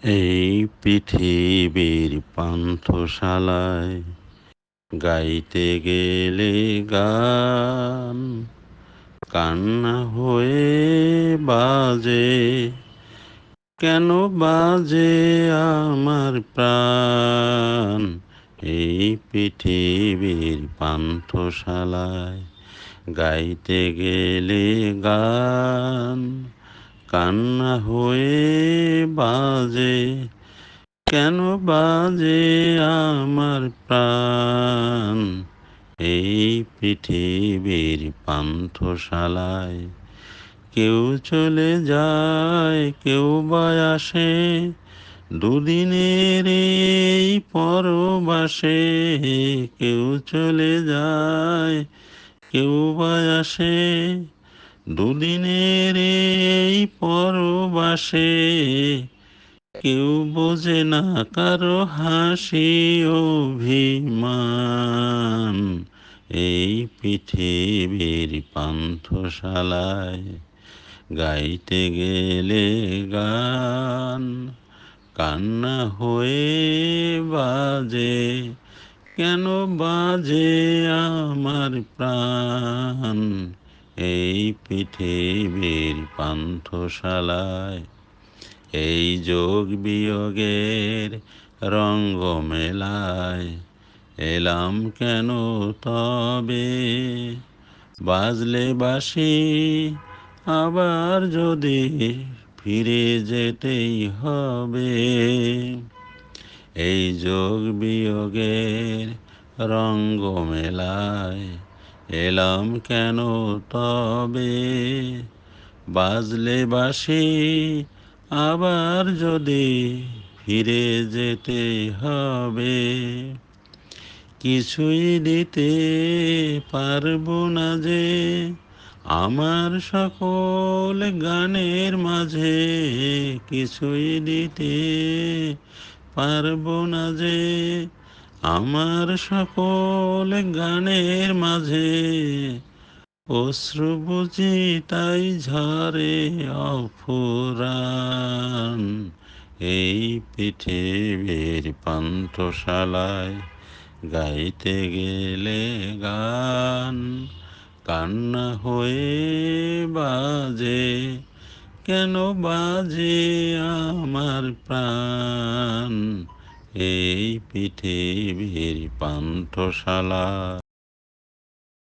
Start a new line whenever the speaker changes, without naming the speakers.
এই পৃথিবীর পান্থশালায় গাইতে গেলে গান কান্না হয়ে বাজে, কেন বাজে আমার প্রাণ। এই পৃথিবীর পান্থশালায় গাইতে গেলে গান কান্না হয়ে বাজে, কেন বাজে আমার প্রাণ। এই পৃথিবীর পান্থশালায় কেউ চলে যায়, কেউ বা আসে, দুদিনের এই পরবাসে। কেউ চলে যায়, কেউ বা আসে, দুদিনের এই পরবাসে। কেউ বোঝে না কারো হাসি অভিমান। এই পৃথিবীর পান্থশালায় গাইতে গেলে গান কান্না হয়ে বাজে, কেন বাজে আমার প্রাণ। এই পৃথিবীর পান্থশালায় এই যোগ বিয়োগের রঙ্গ মেলায় এলাম কেন তবে। বাজলে বাঁশি আবার যদি ফিরে যেতেই হবে। এই যোগ বিয়োগের রঙ্গ মেলায় এলাম কেন তবে। বাজলে বাঁশি আবার যদি ফিরে যেতে হবে। কিছুই দিতে পারবো না যে আমার সকল গানের মাঝে। কিছুই দিতে পারবো না যে আমার সকল গানের মাঝে। অশ্রু বুঝি তাই ঝরে অফুরান। এই পৃথিবীর পান্থশালায় গাইতে গেলে গান কান্না হয়ে বাজে, কেন বাজে আমার প্রাণ। এই পৃথিবীর পান্থশালায়।